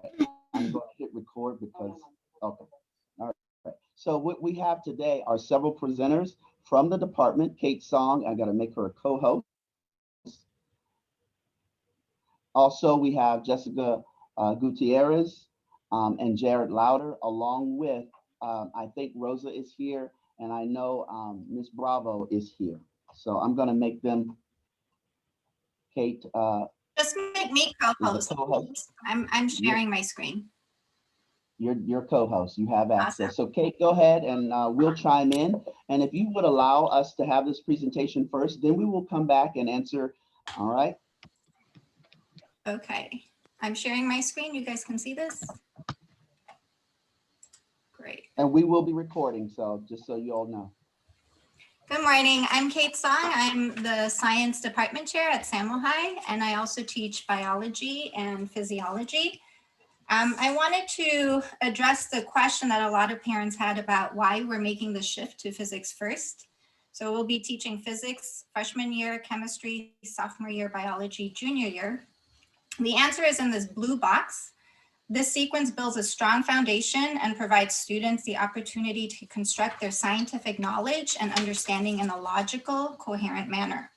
right. I'm going to hit record because, okay. All right. So what we have today are several presenters from the department. Kate Song, I got to make her a co-host. Also, we have Jessica Gutierrez and Jared Louder, along with, I think Rosa is here, and I know Miss Bravo is here. So I'm going to make them, Kate Just make me is the co-host. co-host. I'm sharing my screen. You're co-host. You have access. Awesome. So Kate, go ahead and we'll chime in. And if you would allow us to have this presentation first, then we will come back and answer. All right. Okay, I'm sharing my screen. You guys can see this? Great. And we will be recording, so just so you all know. Good morning. I'm Kate Song. I'm the science department chair at Samohi, and I also teach biology and physiology. I wanted to address the question that a lot of parents had about why we're making the shift to physics first. So we'll be teaching physics freshman year, chemistry, sophomore year, biology, junior year. The answer is in this blue box. This sequence builds a strong foundation and provides students the opportunity to construct their scientific knowledge and understanding in a logical, coherent manner.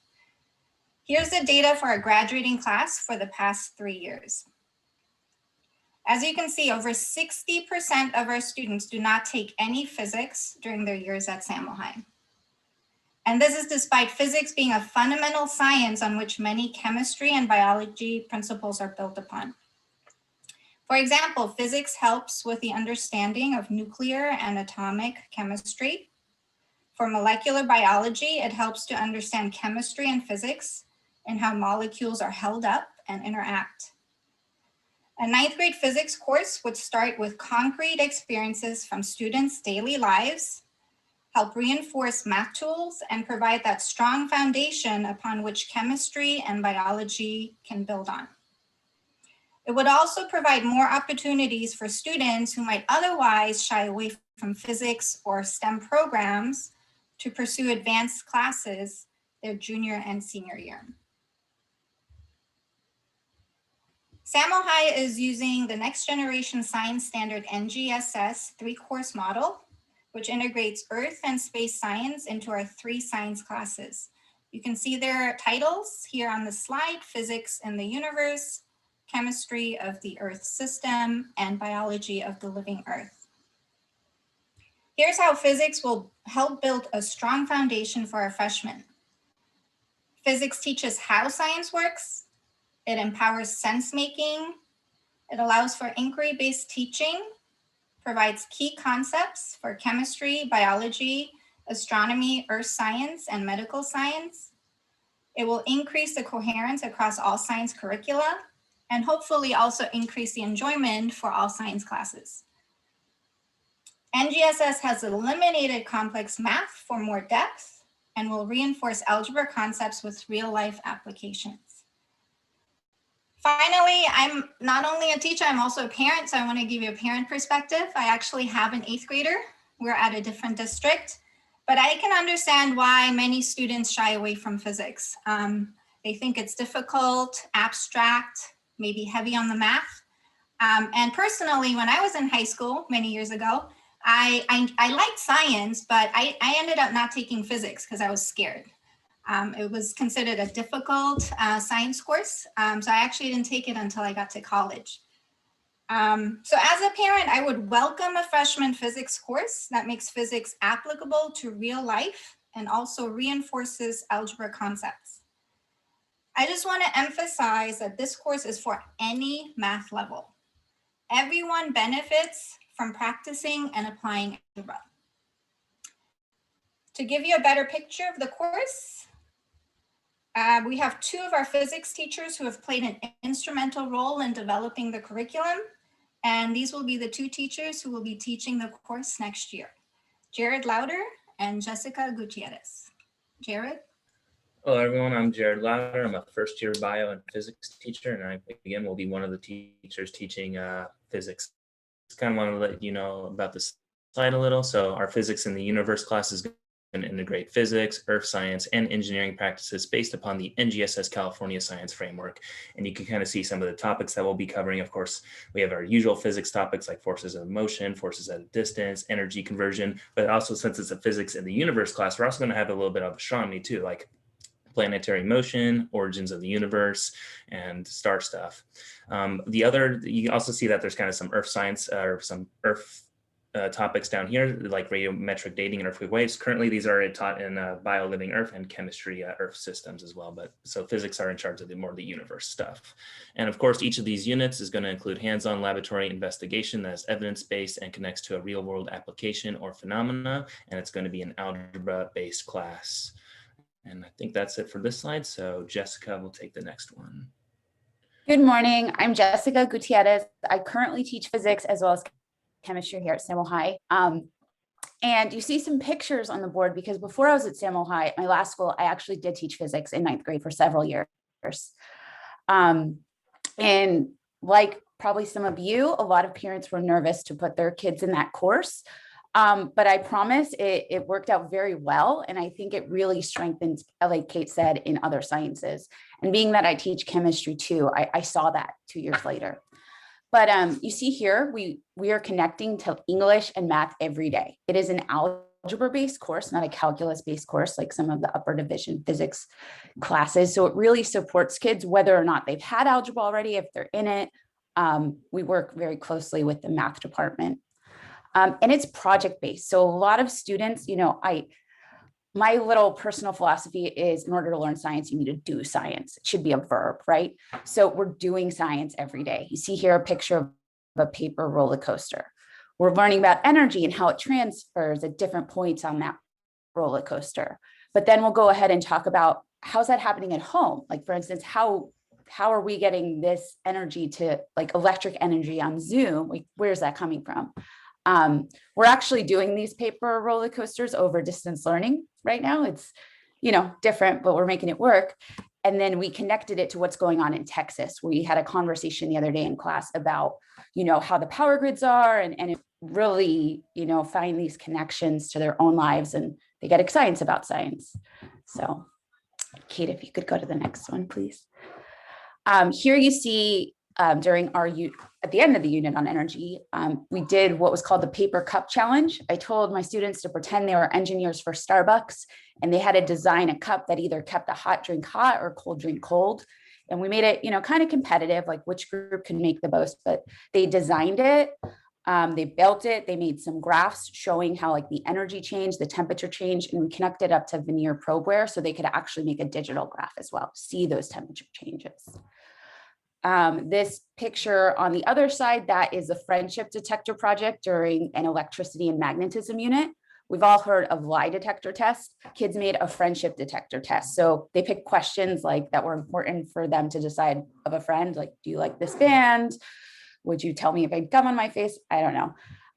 Here's the data for our graduating class for the past 3 years. As you can see, over 60% of our students do not take any physics during their years at Samohi. And this is despite physics being a fundamental science on which many chemistry and biology principles are built upon. For example, physics helps with the understanding of nuclear and atomic chemistry. For molecular biology, it helps to understand chemistry and physics and how molecules are held up and interact. A 9th grade physics course would start with concrete experiences from students' daily lives, help reinforce math tools, and provide that strong foundation upon which chemistry and biology can build on. It would also provide more opportunities for students who might otherwise shy away from physics or STEM programs to pursue advanced classes their junior and senior year. Samohi is using the next generation science standard NGSS 3-course model, which integrates Earth and space science into our 3 science classes. You can see their titles here on the slide: Physics in the Universe, Chemistry of the Earth System, and Biology of the Living Earth. Here's how physics will help build a strong foundation for our freshmen. Physics teaches how science works. It empowers sense-making. It allows for inquiry-based teaching, provides key concepts for chemistry, biology, astronomy, earth science, and medical science. It will increase the coherence across all science curricula, and hopefully also increase the enjoyment for all science classes. NGSS has eliminated complex math for more depth and will reinforce algebra concepts with real-life applications. Finally, I'm not only a teacher, I'm also a parent, so I want to give you a parent perspective. I actually have an 8th grader. We're at a different district, but I can understand why many students shy away from physics. They think it's difficult, abstract, maybe heavy on the math. And personally, when I was in high school many years ago, I liked science, but I ended up not taking physics because I was scared. It was considered a difficult science course, so I actually didn't take it until I got to college. So as a parent, I would welcome a freshman physics course that makes physics applicable to real life and also reinforces algebra concepts. I just want to emphasize that this course is for any math level. Everyone benefits from practicing and applying algebra. To give you a better picture of the course, we have 2 of our physics teachers who have played an instrumental role in developing the curriculum, and these will be the 2 teachers who will be teaching the course next year: Jared Louder and Jessica Gutierrez. Jared? Hello everyone, I'm Jared Louder. I'm a first-year bio and physics teacher, and I, again, will be one of the teachers teaching physics. Just kind of want to let you know about this slide a little. So our Physics in the Universe class is going going to integrate physics, earth science, and engineering practices based upon the NGSS California Science Framework. And you can kind of see some of the topics that we'll be covering. Of course, we have our usual physics topics like forces of motion, forces at a distance, energy conversion, but also since it's a physics in the universe class, we're also going to have a little bit of astronomy too, like planetary motion, origins of the universe, and star stuff. You also see that there's kind of some earth science or some earth topics down here, like radiometric dating and earthquake waves. Currently, these are taught in bio living earth and chemistry earth systems as well. But so physics are in charge of the more the universe stuff. And of course, each of these units is going to include hands-on laboratory investigation that is evidence-based and connects to a real-world application or phenomena. And it's going to be an algebra-based class. And I think that's it for this slide. So Jessica will take the next one. Good morning. I'm Jessica Gutierrez. I currently teach physics as well as chemistry here at Samohi. And you see some pictures on the board because before I was at Samohi, my last school, I actually did teach physics in 9th grade for several years. And like probably some of you, a lot of parents were nervous to put their kids in that course. But I promise it worked out very well. And I think it really strengthens, like Kate said, in other sciences. And being that I teach chemistry too, I saw that 2 years later. But you see here, we are connecting to English and math every day. It is an algebra-based course, not a calculus-based course like some of the upper division physics classes. So it really supports kids, whether or not they've had algebra already, if they're in it. We work very closely with the math department. And it's project-based. So a lot of students, my little personal philosophy is in order to learn science, you need to do science. It should be a verb, right? So we're doing science every day. You see here a picture of a paper roller coaster. We're learning about energy and how it transfers at different points on that roller coaster. But then we'll go ahead and talk about how's that happening at home? Like, for instance, how are we getting this energy to like electric energy on Zoom? Like, where's that coming from? We're actually doing these paper roller coasters over distance learning right now. It's, different, but we're making it work. And then we connected it to what's going on in Texas. We had a conversation the other day in class about, how the power grids are and it really, find these connections to their own lives and they get excited about science. So Kate, if you could go to the next one, please. Here you see during our at the end of the unit on energy, we did what was called the paper cup challenge. I told my students to pretend they were engineers for Starbucks and they had to design a cup that either kept a hot drink hot or cold drink cold. And we made it, kind of competitive, like which group can make the most, but they designed it. They built it. They made some graphs showing how like the energy changed, the temperature changed, and we connected up to veneer probeware so they could actually make a digital graph as well, see those temperature changes. This picture on the other side, that is a friendship detector project during an electricity and magnetism unit. We've all heard of lie detector tests. Kids made a friendship detector test. So they picked questions like that were important for them to decide of a friend, like, do you like this band? Would you tell me if I had gum on my face? I don't know.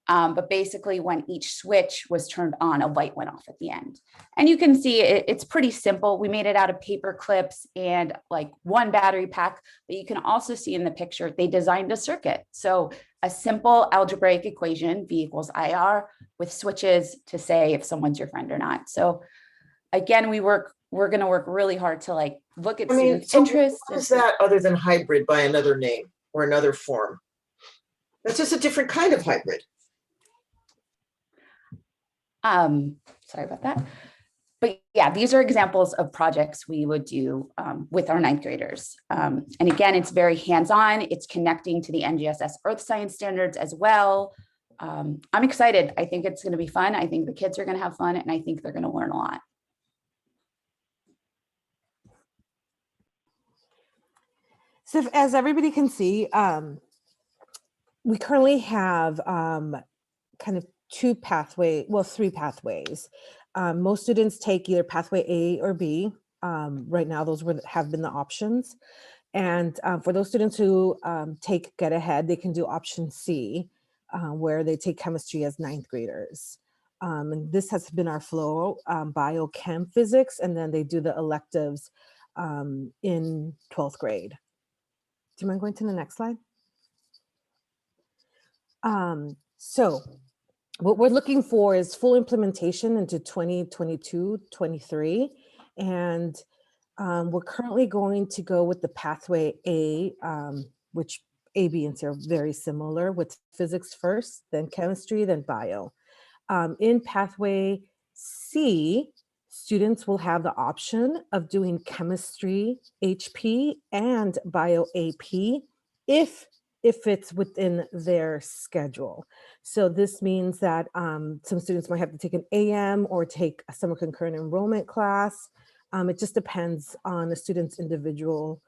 But basically when each switch was turned on, a light went off at the end. And you can see it's pretty simple. We made it out of paper clips and like one battery pack, but you can also see in the picture, they designed a circuit. So a simple algebraic equation, V equals IR, with switches to say if someone's your friend or not. So again, we're going to work really hard to like look at students' interests. What is that other than hybrid by another name or another form? That's just a different kind of hybrid. Sorry about that. But yeah, these are examples of projects we would do with our 9th graders. And again, it's very hands-on. It's connecting to the NGSS Earth Science standards as well. I'm excited. I think it's going to be fun. I think the kids are going to have fun, and I think they're going to learn a lot. So as everybody can see, we currently have kind of three pathways. Most students take either pathway A or B. Right now, those have been the options. And for those students who take Get Ahead, they can do option C, where they take chemistry as 9th graders. And this has been our flow, biochem physics, and then they do the electives in 12th grade. Do you mind going to the next slide? So what we're looking for is full implementation into 2022-23. And we're currently going to go with the pathway A, which A, B, and C are very similar, with physics first, then chemistry, then bio. In pathway C, students will have the option of doing chemistry HP and bio AP if it's within their schedule. So this means that some students might have to take an AM or take a summer concurrent enrollment class. It just depends on the student's individual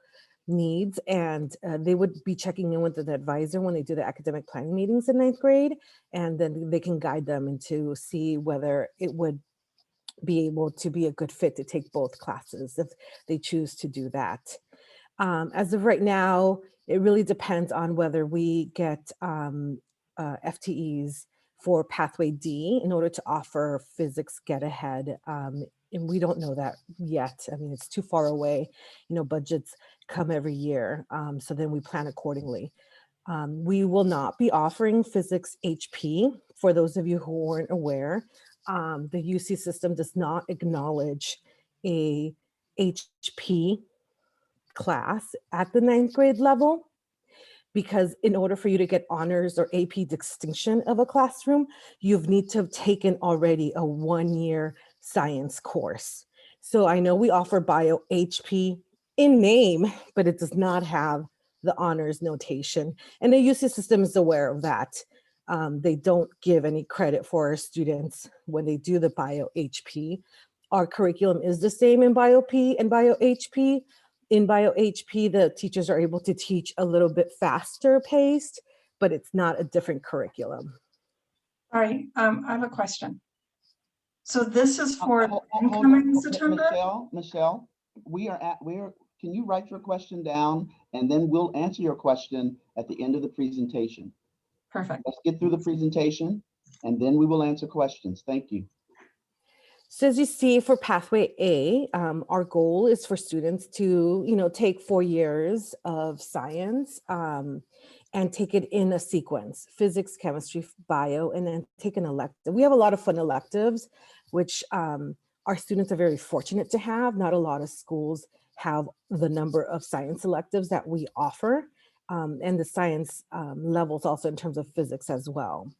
needs, and they would be checking in with an advisor when they do the academic planning meetings in 9th grade, and then they can guide them into see whether it would be able to be a good fit to take both classes if they choose to do that. As of right now, it really depends on whether we get FTEs for pathway D in order to offer physics get ahead. And we don't know that yet. I mean, it's too far away. You know, budgets come every year. So then we plan accordingly. We will not be offering physics HP. For those of you who weren't aware, the UC system does not acknowledge a HP class at the 9th grade level, because in order for you to get honors or AP distinction of a classroom, you need to have taken already a 1-year science course. So I know we offer bio HP in name, but it does not have the honors notation. And the UC system is aware of that. They don't give any credit for our students when they do the bio HP. Our curriculum is the same in bio P and bio HP. In bio HP, the teachers are able to teach a little bit faster paced, but it's not a different curriculum. All right, I have a question. So this is for Hold on. incoming September? Michelle, can you write your question down, and then we'll answer your question at the end of the presentation. Perfect. Let's get through the presentation, and then we will answer questions. Thank you. So as you see for pathway A, our goal is for students to, take 4 years of science and take it in a sequence: physics, chemistry, bio, and then take an elective. We have a lot of fun electives, which our students are very fortunate to have. Not a lot of schools have the number of science electives that we offer, and the science levels also in terms of physics as well.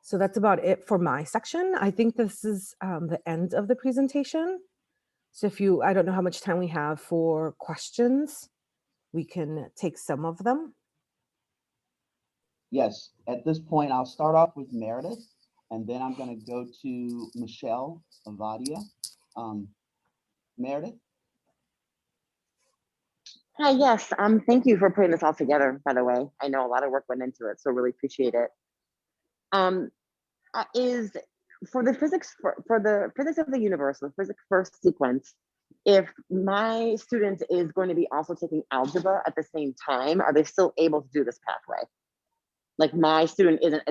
So that's about it for my section. I think this is the end of the presentation. So I don't know how much time we have for questions. We can take some of them. Yes, at this point, I'll start off with Meredith, and then I'm going to go to Michelle Avadia. Meredith? Hi, yes. Thank you for putting this all together, by the way. I know a lot of work went into it, so really appreciate it. Is for the physics for the physics of the universe, the physics first sequence, if my student is going to be also taking algebra at the same time, are they still able to do this pathway? Like my student isn't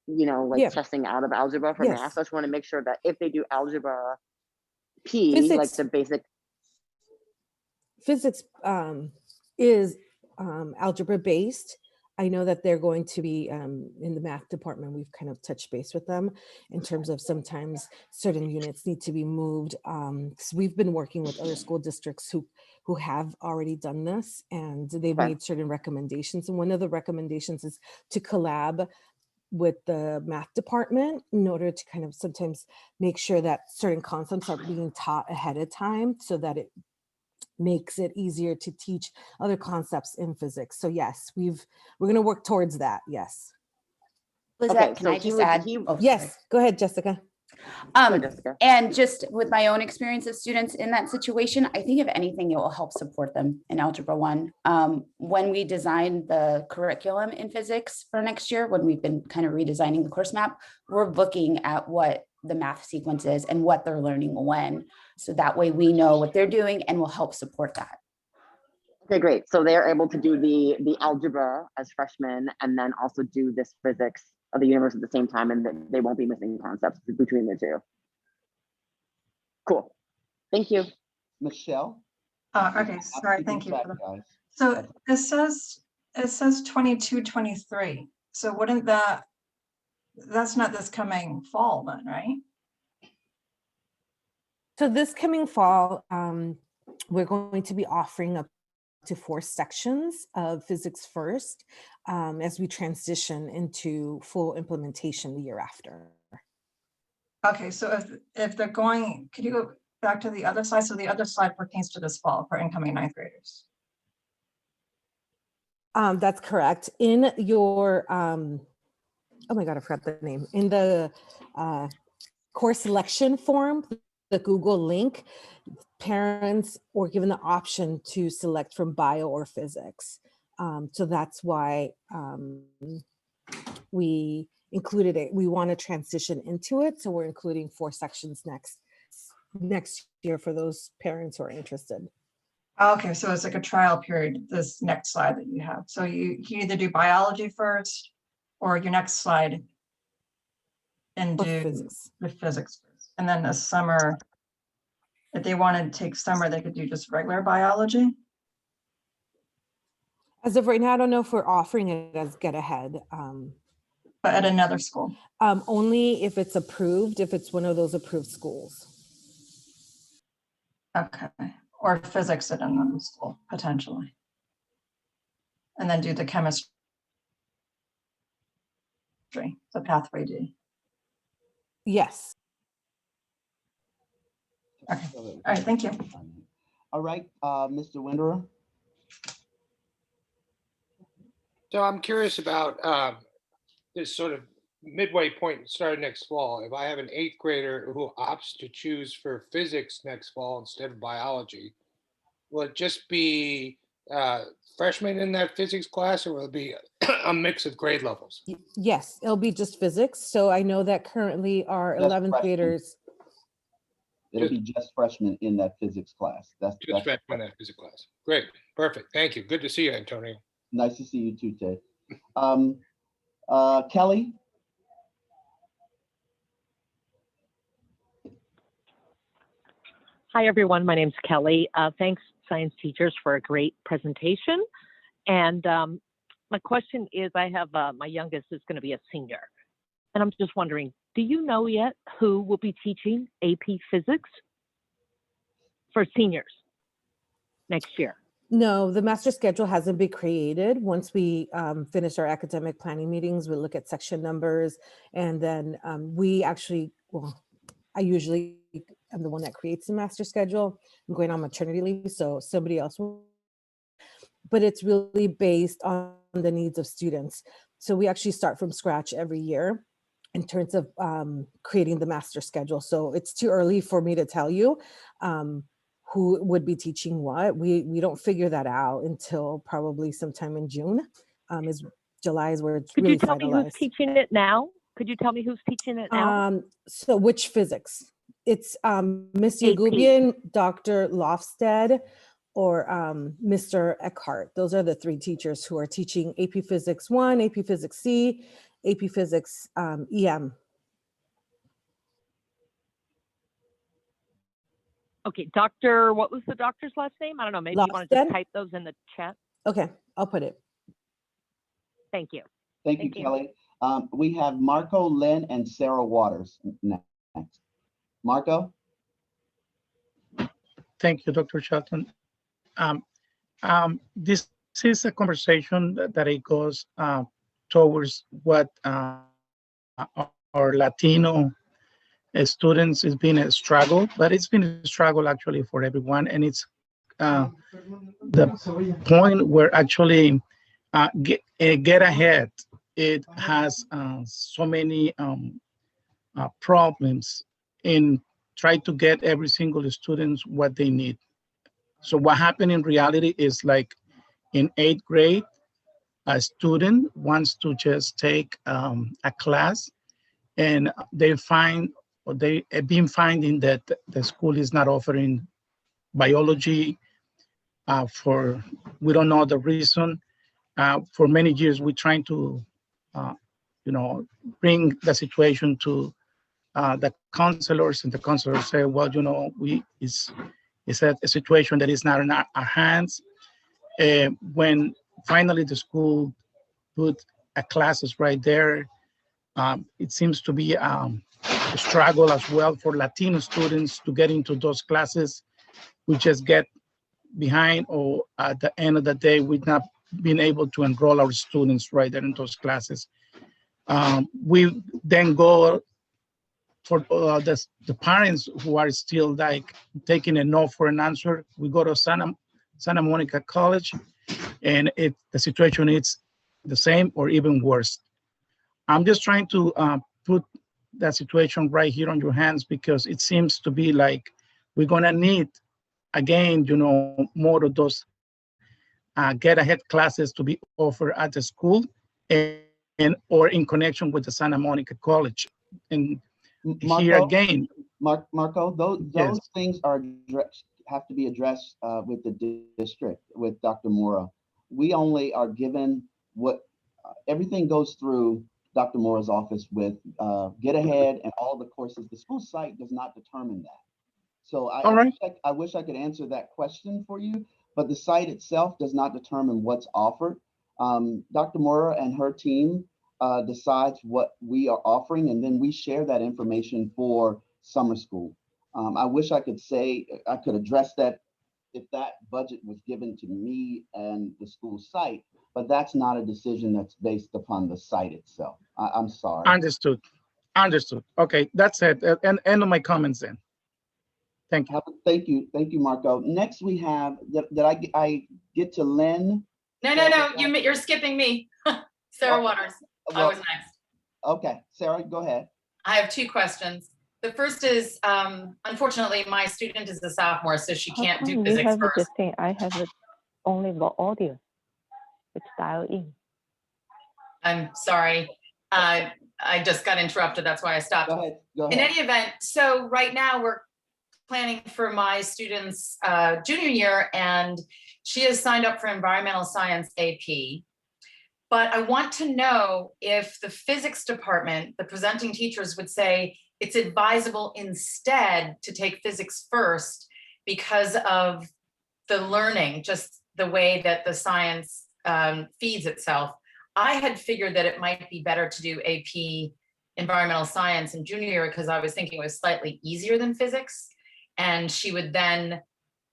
Yeah. testing out of algebra for Yes. math. So I just want to make sure that if they do algebra P, Physics, like the basic. Physics is algebra based. I know that they're going to be in the math department. We've kind of touched base with them in terms of sometimes certain units need to be moved. So we've been working with other school districts who have already done this, and they've made certain recommendations. And one of the recommendations is to collab with the math department in order to kind of sometimes make sure that certain concepts are being taught ahead of time, so that it makes it easier to teach other concepts in physics. So yes, we're going to work towards that. Yes. Lizette, can I just add? Yes, sorry. go ahead, Jessica. Jessica. And just with my own experience of students in that situation, I think if anything, it will help support them in Algebra 1. When we designed the curriculum in physics for next year, when we've been kind of redesigning the course map, we're looking at what the math sequence is and what they're learning when. So that way we know what they're doing and will help support that. Okay, great. So they're able to do the algebra as freshmen and then also do this physics of the universe at the same time, and they won't be missing concepts between the two. Cool. Thank you. Michelle? Okay, sorry, thank you. So it says 22, 23. So wouldn't that's not this coming fall then, right? So this coming fall, we're going to be offering up to 4 sections of Physics First as we transition into full implementation the year after. Okay, so if they're going, could you go back to the other slide? So the other slide pertains to this fall for incoming 9th graders. That's correct. In your, oh my God, I forgot the name. In the course selection form, the Google link, parents were given the option to select from bio or physics. So that's why we included it. We want to transition into it. So we're including 4 sections next year for those parents who are interested. Okay, so it's like a trial period, this next slide that you have. So you either do biology first or your next slide and Or do physics. the physics first. And then the summer, if they wanted to take summer, they could do just regular biology. As of right now, I don't know if we're offering it as Get Ahead. But at another school. Only if it's approved, if it's one of those approved schools. Okay, or physics at another school, potentially. And then do the chemistry, the pathway D. Yes. Okay, all right, thank you. All right, Mr. Winderer. So I'm curious about this sort of midway point starting next fall. If I have an 8th grader who opts to choose for physics next fall instead of biology, will it just be freshmen in that physics class, or will it be a mix of grade levels? Yes, it'll be just physics. So I know that currently our Just 11th freshmen. graders. It'll be just freshmen in that physics class. That's freshmen in that physics class. Great, perfect. Thank you. Good to see you, Antonio. Nice to see you too, Ted. Kelly. Hi, everyone. My name's Kelly. Thanks, science teachers, for a great presentation. And my question is, I have my youngest is going to be a senior. And I'm just wondering, do you know yet who will be teaching AP Physics for seniors next year? No, the master schedule hasn't been created. Once we finish our academic planning meetings, we look at section numbers, and then we actually, well, I usually am the one that creates the master schedule. I'm going on maternity leave, so somebody else will. But it's really based on the needs of students. So we actually start from scratch every year in terms of creating the master schedule. So it's too early for me to tell you who would be teaching what. We don't figure that out until probably sometime in June. July is where it's really finalized. Could you tell me who's teaching it now? Could you tell me who's teaching it now? So which physics? It's Miss Yagubian, Dr. Lofsted, or Mr. Eckhart. Those are the 3 teachers who are teaching AP Physics 1, AP Physics C, AP Physics EM. Okay, Dr. What was the doctor's last name? I don't know. Maybe you want to just type those in the chat. Okay, I'll put it. Thank you. Thank you, Kelly. We have Marco, Lynn, and Sarah Waters next. Marco? Thank you, Dr. Shelton. This is a conversation that it goes towards what our Latino students has been a struggle, but it's been a struggle actually for everyone. And it's the point where actually get ahead. It has so many problems in trying to get every single student what they need. So what happened in reality is, like in 8th grade, a student wants to just take a class, and they find, or they have been finding, that the school is not offering biology for, we don't know the reason. For many years, we're trying to, bring the situation to the counselors, and the counselors say, well, it's a situation that is not in our hands. When finally the school put classes right there. It seems to be a struggle as well for Latino students to get into those classes. We just get behind, or at the end of the day, we've not been able to enroll our students right there in those classes. We then go for the parents who are still like taking a no for an answer. We go to Santa Monica College, and the situation is the same or even worse. I'm just trying to put that situation right here on your hands, because it seems to be like we're gonna need, again, more of those get ahead classes to be offered at the school and or in connection with the Santa Monica College. And here Marco, again, Marco, those yes. things have to be addressed with the district, with Dr. Mora. We only are given what everything goes through Dr. Mora's office with Get Ahead and all the courses. The school site does not determine that. So All right. I wish I could answer that question for you, but the site itself does not determine what's offered. Dr. Mora and her team decides what we are offering, and then we share that information for summer school. I wish I could say I could address that if that budget was given to me and the school site, but that's not a decision that's based upon the site itself. I'm sorry. Understood. Understood. Okay, that's it. And end of my comments then. Thank you. Thank you, Marco. Next we have, did I get to Lynn? No, you're skipping me. Sarah Waters, I was next. Okay, Sarah, go ahead. I have two questions. The first is, unfortunately, my student is a sophomore, so she can't do physics first. I have only the audio. It's dialed in. I'm sorry. I just got interrupted. That's why I stopped. Go ahead. In any event, so right now we're planning for my student's junior year, and she has signed up for environmental science AP. But I want to know if the physics department, the presenting teachers would say it's advisable instead to take physics first because of the learning, just the way that the science feeds itself. I had figured that it might be better to do AP environmental science in junior year because I was thinking it was slightly easier than physics. And she would then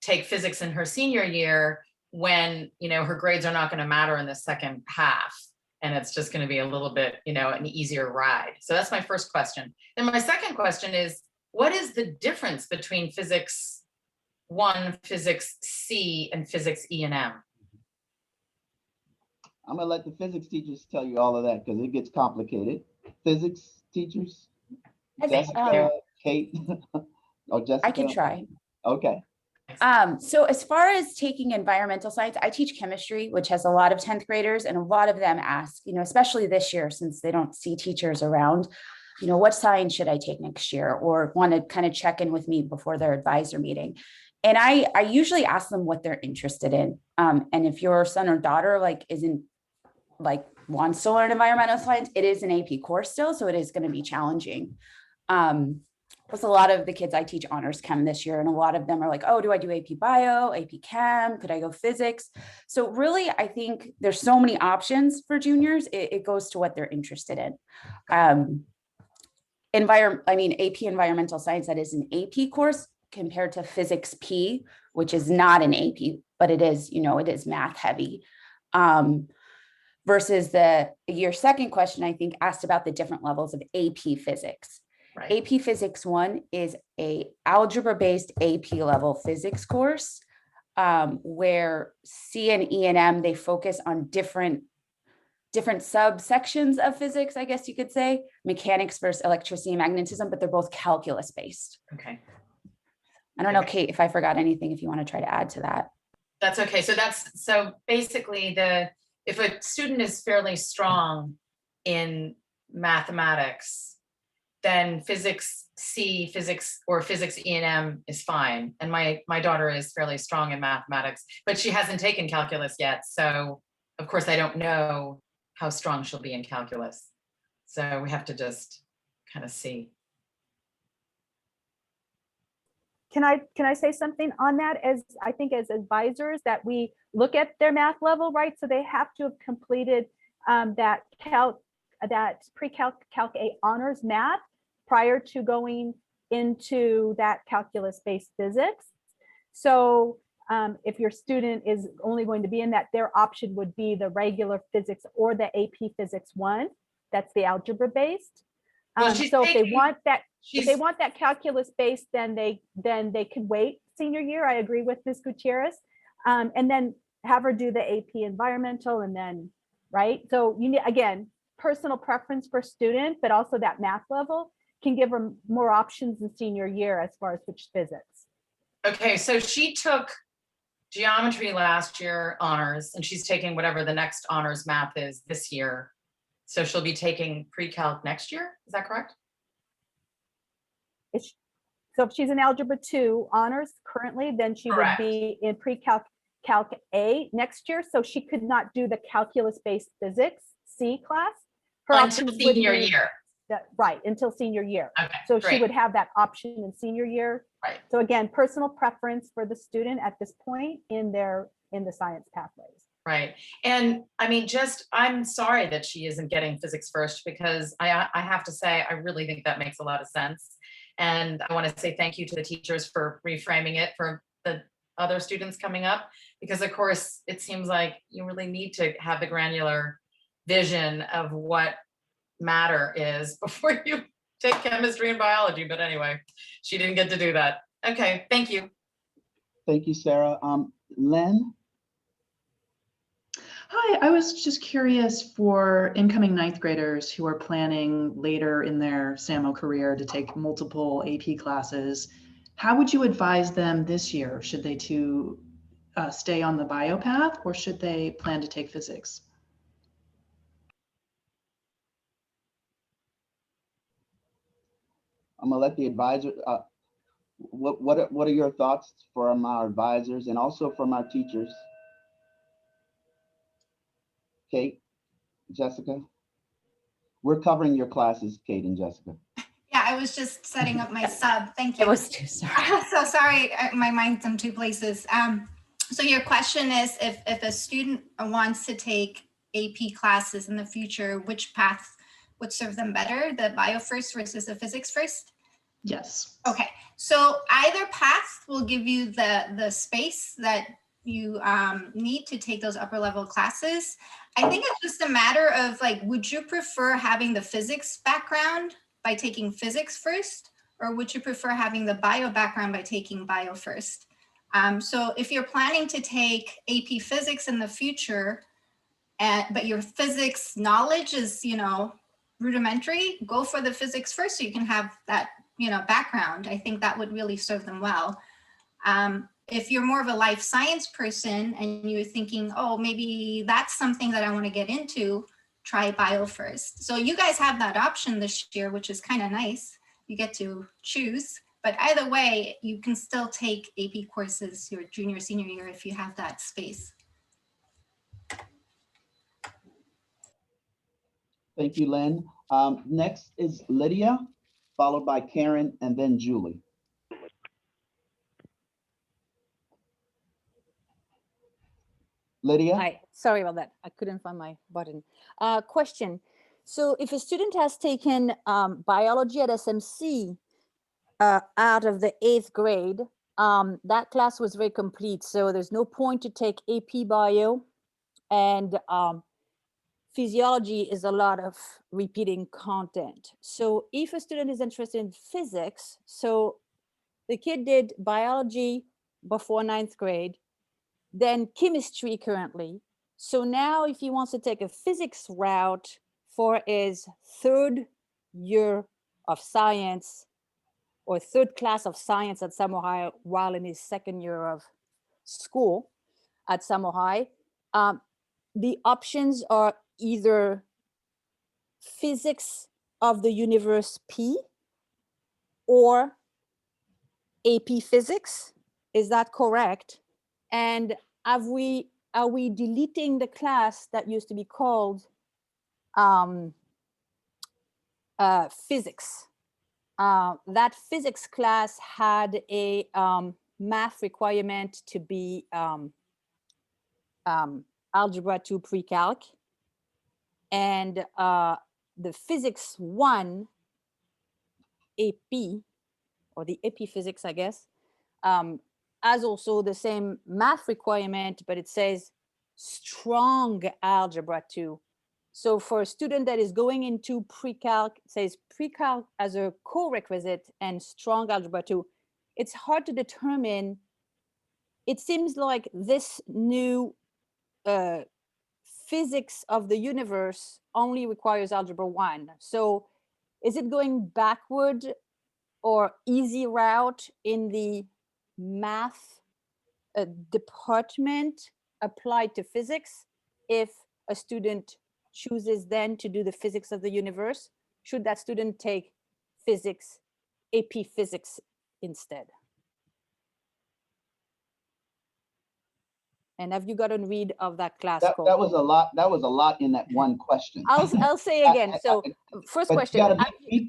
take physics in her senior year when, her grades are not going to matter in the second half. And it's just going to be a little bit, an easier ride. So that's my first question. Then my second question is, what is the difference between physics 1, physics C, and physics E and M? I'm gonna let the physics teachers tell you all of that because it gets complicated. Physics teachers, Jessica, Kate, or Jessica? I can try. Okay. So as far as taking environmental science, I teach chemistry, which has a lot of 10th graders, and a lot of them ask, especially this year, since they don't see teachers around, what science should I take next year, or want to kind of check in with me before their advisor meeting. And I usually ask them what they're interested in. And if your son or daughter wants to learn environmental science, it is an AP course still, so it is going to be challenging. Plus a lot of the kids I teach honors chem this year, and a lot of them are like, oh, do I do AP bio, AP chem? Could I go physics? So really, I think there's so many options for juniors. It goes to what they're interested in. AP environmental science, that is an AP course compared to physics P, which is not an AP, but it is, it is math heavy. Versus your second question, I think, asked about the different levels of AP physics. Right. AP Physics 1 is a algebra-based AP level physics course, where C and E and M, they focus on different subsections of physics, I guess you could say, mechanics versus electricity and magnetism, but they're both calculus based. Okay. I don't know, Kate, if I forgot anything, if you want to try to add to that. That's okay. So basically if a student is fairly strong in mathematics, then physics C, physics E and M is fine. And my daughter is fairly strong in mathematics, but she hasn't taken calculus yet. So of course I don't know how strong she'll be in calculus. So we have to just kind of see. Can I say something on that? I think as advisors that we look at their math level, right? So they have to have completed that pre-calc Calc A honors math prior to going into that calculus-based physics. So if your student is only going to be in that, their option would be the regular physics or the AP Physics 1. That's the algebra based. Well, So if they want that, she's- calculus based, then they can wait senior year. I agree with Ms. Gutierrez, and then have her do the AP Environmental, and then right. So you need, again, personal preference for student, but also that math level can give her more options in senior year as far as which physics. Okay, so she took geometry last year, honors, and she's taking whatever the next honors math is this year. So she'll be taking pre-calc next year, is that correct? So if she's in Algebra 2 honors currently, then she Correct. would be in pre-calc Calc A next year. So she could not do the calculus-based physics C class. Her Until options would senior be year. right, until senior year. Okay, So she great. would have that option in senior year. Right. So again, personal preference for the student at this point in the science pathways. Right. And I mean, I'm sorry that she isn't getting physics first, because I have to say, I really think that makes a lot of sense. And I want to say thank you to the teachers for reframing it for the other students coming up, because of course, it seems like you really need to have the granular vision of what matter is before you take chemistry and biology. But anyway, she didn't get to do that. Okay, thank you. Thank you, Sarah. Len? Hi, I was just curious for incoming ninth graders who are planning later in their SAMO career to take multiple AP classes. How would you advise them this year? Should they stay on the bio path, or should they plan to take physics? I'm gonna let the advisor, what are your thoughts from our advisors and also from our teachers? Kate, Jessica? We're covering your classes, Kate and Jessica. Yeah, I was just setting up my sub. Thank you. It was too sorry. So sorry, my mind's in two places. So your question is, if a student wants to take AP classes in the future, which path would serve them better, the bio first versus the physics first? Yes. Okay, so either path will give you the space that you need to take those upper level classes. I think it's just a matter of like, would you prefer having the physics background by taking physics first, or would you prefer having the bio background by taking bio first? So if you're planning to take AP physics in the future, but your physics knowledge is, rudimentary, go for the physics first so you can have that, background. I think that would really serve them well. If you're more of a life science person and you're thinking, oh, maybe that's something that I want to get into, try bio first. So you guys have that option this year, which is kind of nice. You get to choose, but either way, you can still take AP courses your junior, senior year if you have that space. Thank you, Lynn. Next is Lydia, followed by Karen, and then Julie. Lydia? Hi, sorry about that. I couldn't find my button. Question. So if a student has taken biology at SMC out of the 8th grade, that class was very complete. So there's no point to take AP bio, and physiology is a lot of repeating content. So if a student is interested in physics, so the kid did biology before 9th grade, then chemistry currently. So now if he wants to take a physics route for his 3rd year of science or 3rd class of science at Samohi while in his 2nd year of school at Samohi, the options are either physics of the universe P or AP physics. Is that correct? And are we deleting the class that used to be called physics? That physics class had a math requirement to be algebra 2 pre-calc. and the Physics 1 AP, or the AP Physics, I guess, has also the same math requirement, but it says strong algebra 2. So for a student that is going into pre-calc, it says pre-calc as a co-requisite and strong algebra 2. It's hard to determine. It seems like this new physics of the universe only requires algebra 1. So is it going backward or easy route in the math department applied to physics if a student chooses then to do the physics of the universe? Should that student take physics, AP Physics instead? And have you gotten rid of that class called? That was a lot. That was a lot in that one question. I'll say again. So first But question. you gotta be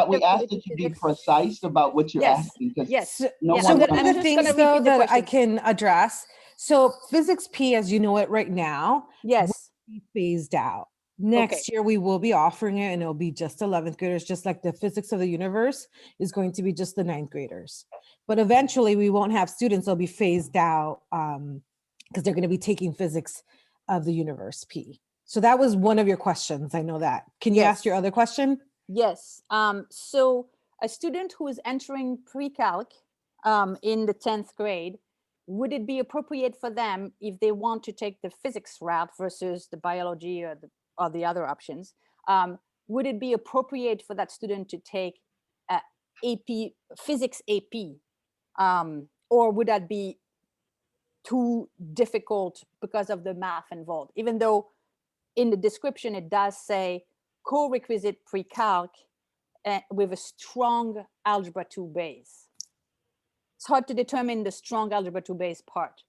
we asked that you be precise about what you're asking, because yes. no So one's one of gonna- the things though that I can address, so Physics P as you know it right now, yes, will be phased out. Next year we will be offering it and it'll be just 11th graders, just like the Physics of the Universe is going to be just the 9th graders. But eventually we won't have students, they'll be phased out because they're going to be taking Physics of the Universe P. So that was one of your questions. I know that. Can you ask your other question? Yes. So a student who is entering pre-calc in the 10th grade, would it be appropriate for them if they want to take the physics route versus the biology or the other options? Would it be appropriate for that student to take AP Physics AP, or would that be too difficult because of the math involved? Even though in the description it does say co-requisite pre-calc with a strong algebra 2 base. It's hard to determine the strong algebra 2 base part.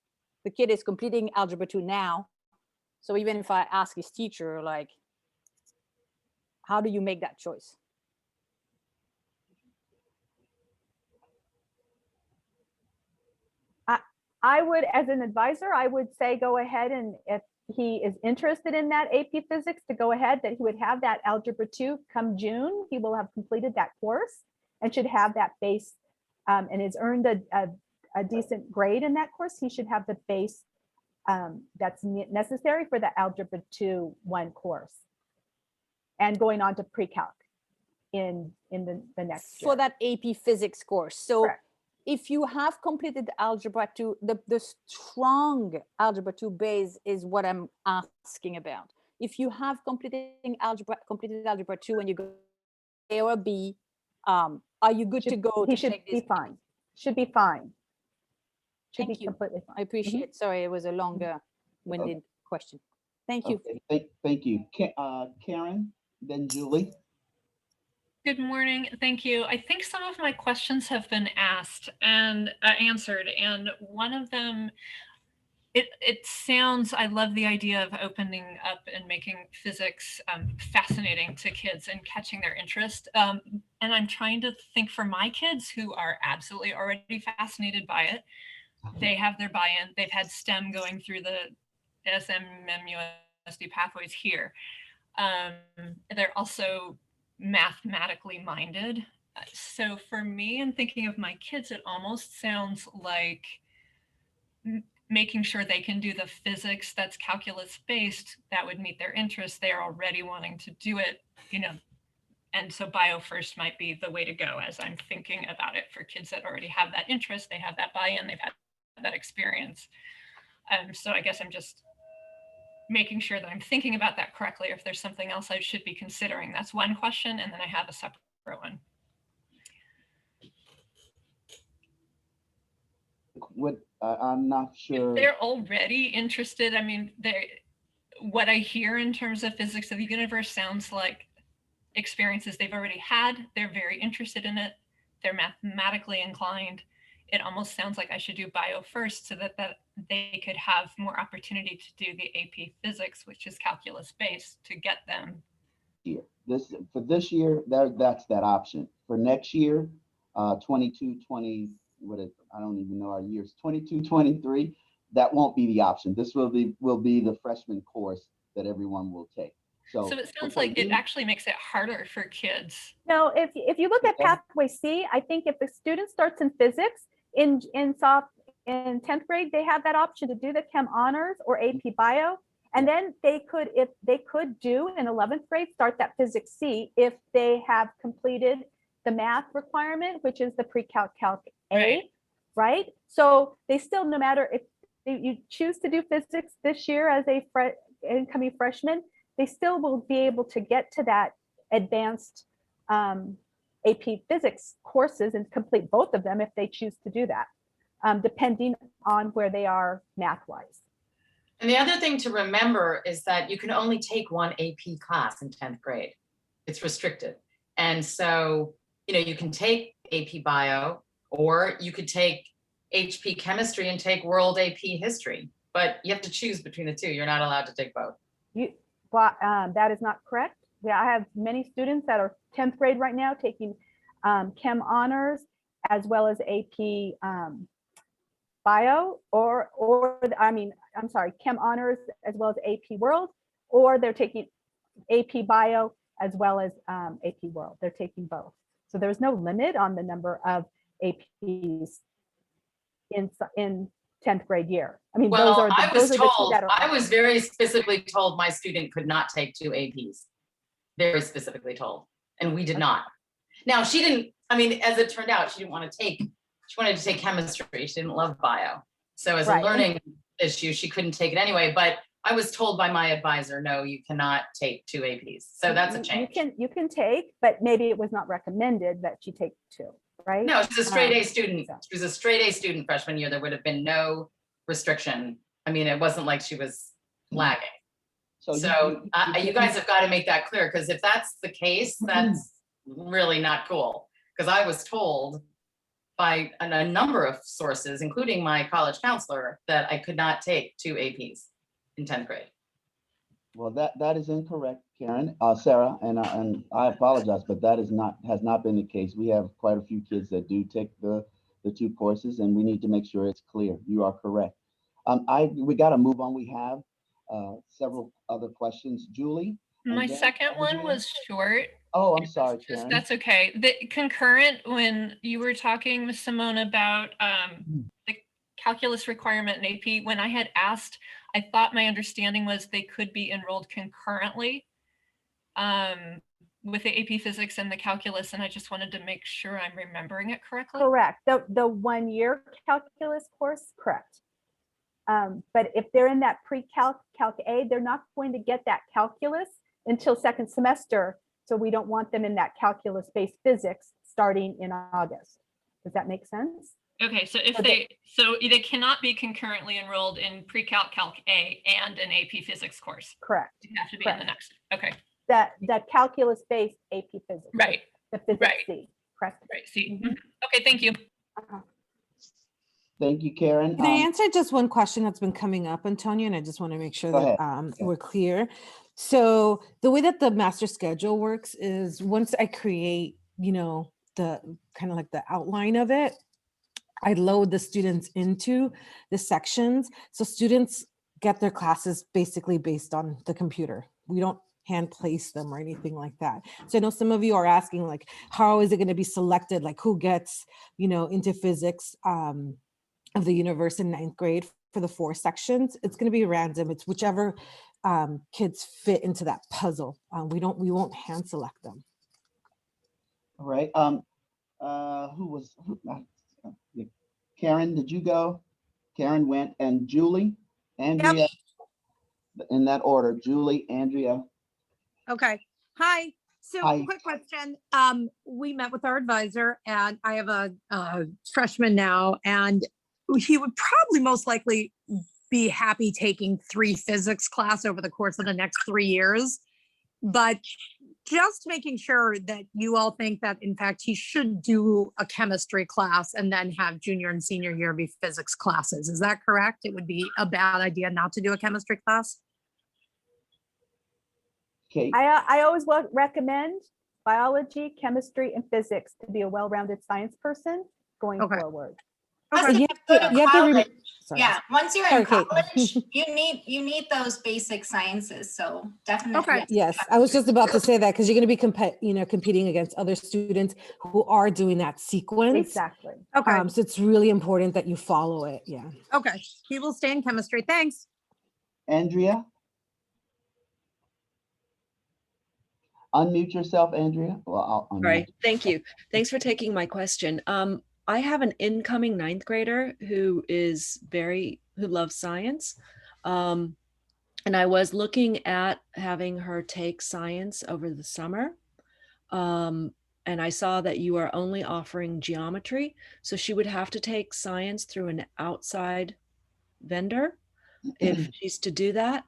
The kid is completing algebra 2 now. So even if I ask his teacher, like, how do you make that choice? I would, as an advisor, I would say go ahead, and if he is interested in that AP Physics, to go ahead, that he would have that algebra 2 come June. He will have completed that course and should have that base and has earned a decent grade in that course. He should have the base that's necessary for the algebra 2 1 course and going on to pre-calc in the next year. For that AP Physics course. So Correct. If you have completed algebra 2, the strong algebra 2 base is what I'm asking about. If you have completed algebra 2 and you go A or B, are you good to go? He should be fine. Should be fine. Should Thank be you. completely fine. I appreciate. Sorry, it was a longer winded question. Thank you. Okay, thank you. Karen, then Julie. Good morning. Thank you. I think some of my questions have been asked and answered, and one of them, it sounds, I love the idea of opening up and making physics fascinating to kids and catching their interest. And I'm trying to think for my kids who are absolutely already fascinated by it. They have their buy-in. They've had STEM going through the SMMUSD pathways here. They're also mathematically minded. So for me, in thinking of my kids, it almost sounds like making sure they can do the physics that's calculus based that would meet their interests. They're already wanting to do it, and so bio first might be the way to go as I'm thinking about it for kids that already have that interest, they have that buy-in, they've had that experience. So I guess I'm just making sure that I'm thinking about that correctly, or if there's something else I should be considering. That's one question, and then I have a separate one. What I'm not sure. If they're already interested, I mean, what I hear in terms of physics of the universe sounds like experiences they've already had. They're very interested in it. They're mathematically inclined. It almost sounds like I should do bio first so that they could have more opportunity to do the AP Physics, which is calculus based, to get them. For this year, that's that option. For next year, 22, 20, I don't even know our years, 22, 23, that won't be the option. This will be the freshman course that everyone will take. So it sounds like it actually makes it harder for kids. No, if you look at pathway C, I think if the student starts in physics in 10th grade, they have that option to do the Chem Honors or AP Bio. And then they could, if they could do in 11th grade, start that Physics C if they have completed the math requirement, which is the pre-calc calc A, right? So they still, no matter if you choose to do physics this year as a incoming freshman, they still will be able to get to that advanced AP physics courses and complete both of them if they choose to do that, depending on where they are math-wise. And the other thing to remember is that you can only take one AP class in 10th grade. It's restricted. And so, you know, you can take AP Bio, or you could take HP Chemistry and take World AP History, but you have to choose between the two. You're not allowed to take both. That is not correct. Yeah, I have many students that are 10th grade right now taking Chem Honors as well as AP Bio, Chem Honors as well as AP World, or they're taking AP Bio as well as AP World. They're taking both. So there's no limit on the number of APs in 10th grade year. I mean, well, I was very specifically told my student could not take 2 APs. Very specifically told, and we did not. Now she didn't, I mean, as it turned out, she didn't want to take, she wanted to take chemistry. She didn't love bio. So as a learning issue, she couldn't take it anyway, but I was told by my advisor, no, you cannot take 2 APs. So that's a change. You can take, but maybe it was not recommended that she take 2, right? No, she's a straight A student. She was a straight A student freshman year. There would have been no restriction. I mean, it wasn't like she was lagging. So you guys have got to make that clear, because if that's the case, that's really not cool. Because I was told by a number of sources, including my college counselor, that I could not take 2 APs in 10th grade. Well, that is incorrect, Karen, Sarah, and I apologize, but that has not been the case. We have quite a few kids that do take the 2 courses, and we need to make sure it's clear. You are correct. We got to move on. We have several other questions. Julie? My second one was short. Oh, I'm sorry, Karen. That's okay. The concurrent, when you were talking, Ms. Simone, about the calculus requirement in AP, when I had asked, I thought my understanding was they could be enrolled concurrently with the AP physics and the calculus, and I just wanted to make sure I'm remembering it correctly. Correct. The 1-year calculus course, correct. But if they're in that pre-calc calc A, they're not going to get that calculus until 2nd semester. So we don't want them in that calculus-based physics starting in August. Does that make sense? Okay, so if they cannot be concurrently enrolled in pre-calc calc A and an AP physics course. Correct. They have to be in the next. Okay. That calculus-based AP physics. Right. The physics C. Correct. Right. C. Okay. Thank you. Thank you, Karen. Can I answer just one question that's been coming up, Antonia? And I just want to make sure that we're clear. So the way that the master schedule works is once I create, the kind of like the outline of it, I load the students into the sections. So students get their classes basically based on the computer. We don't hand place them or anything like that. So I know some of you are asking, like, how is it going to be selected? Like who gets, into physics of the universe in 9th grade for the 4 sections? It's going to be random. It's whichever kids fit into that puzzle. We won't hand select them. All right. Karen, did you go? Karen went, and Julie, Andrea, in that order. Julie, Andrea. Okay. Hi. So Hi. Quick question. We met with our advisor, and I have a freshman now, and he would probably most likely be happy taking 3 physics class over the course of the next 3 years. But just making sure that you all think that, in fact, he should do a chemistry class and then have junior and senior year be physics classes. Is that correct? It would be a bad idea not to do a chemistry class? Okay. I always recommend biology, chemistry, and physics to be a well-rounded science person going forward. sorry. Yeah, once you're Sorry, in Kate. college, you need those basic sciences. So definitely. Yes, I was just about to say that because you're going to be competing against other students who are doing that sequence. Exactly. Okay. So it's really important that you follow it. Yeah. Okay. He will stay in chemistry. Thanks. Andrea? Unmute yourself, Andrea. Well, I'll unmute. Right. Thank you. Thanks for taking my question. I have an incoming ninth grader who loves science. And I was looking at having her take science over the summer. And I saw that you are only offering geometry. So she would have to take science through an outside vendor if she's to do that.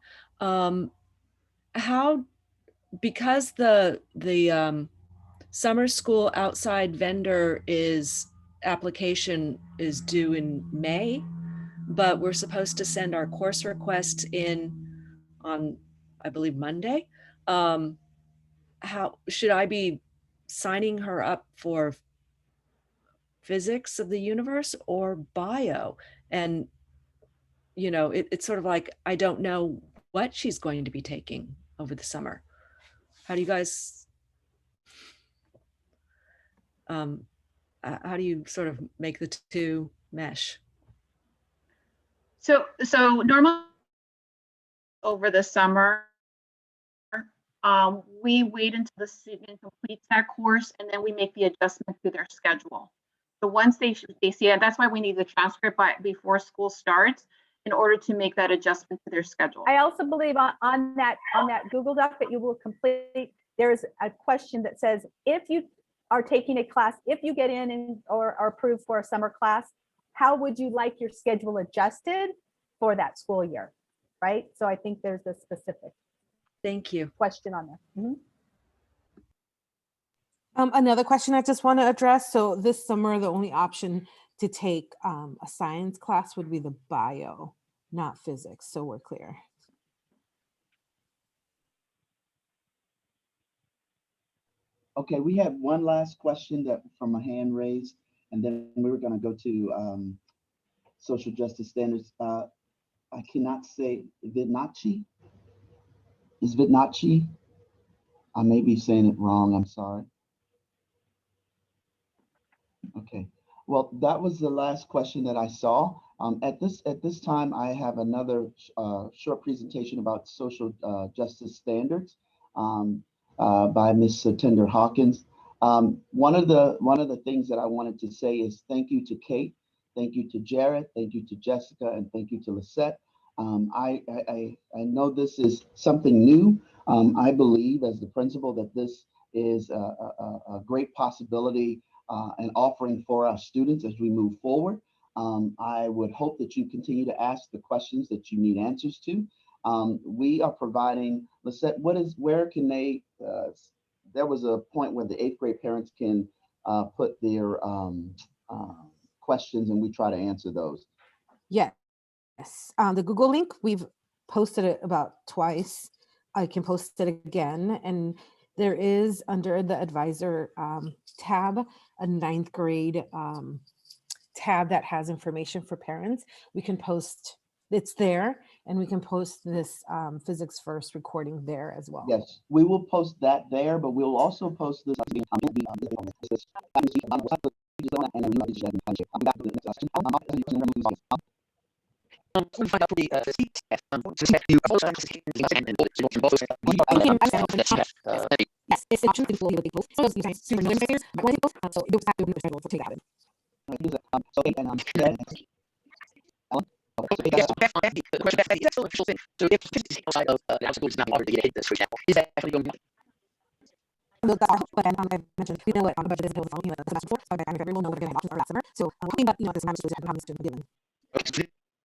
Because the summer school outside vendor application is due in May, but we're supposed to send our course requests in on, I believe, Monday. How should I be signing her up for physics of the universe or bio? And it's sort of like I don't know what she's going to be taking over the summer. How do you guys how do you sort of make the two mesh? So normally over the summer, we wait until the student completes that course and then we make the adjustment to their schedule. So once they see it, that's why we need the transcript before school starts in order to make that adjustment to their schedule. I also believe on that Google Doc that you will complete, there's a question that says, if you are taking a class, if you get in or are approved for a summer class, how would you like your schedule adjusted for that school year, right? So I think there's a specific Thank you question on there. Another question I just want to address. So this summer, the only option to take a science class would be the bio, not physics. So we're clear. Okay, we have one last question from a hand raised, and then we were going to go to social justice standards. I cannot say Vitnachi. Is Vitnachi? I may be saying it wrong. I'm sorry. Okay. Well, that was the last question that I saw. At this time, I have another short presentation about social justice standards by Ms. Tender Hawkins. One of the things that I wanted to say is thank you to Kate, thank you to Jared, thank you to Jessica, and thank you to Lisette. I know this is something new. I believe as the principal that this is a great possibility and offering for our students as we move forward. I would hope that you continue to ask the questions that you need answers to. We are providing, Lisette, where can they, there was a point where the 8th grade parents can put their questions and we try to answer those. Yes. The Google link, we've posted it about twice. I can post it again. And there is under the advisor tab, a 9th grade tab that has information for parents. We can post, it's there, and we can post this Physics First recording there as well. Yes, we will post that there, but we'll also post this. Yes, it's an option to fully post. So you guys super notifiers, but when you post, so you'll have to do the for take that. So if physics outside of the house is not offered to get this, for example, is that actually going to be? That's our hope, but then I mentioned we know what the budget is until the following semester before, so I think everyone will know what we're getting options are that summer. So we're hoping that this semester is having students given.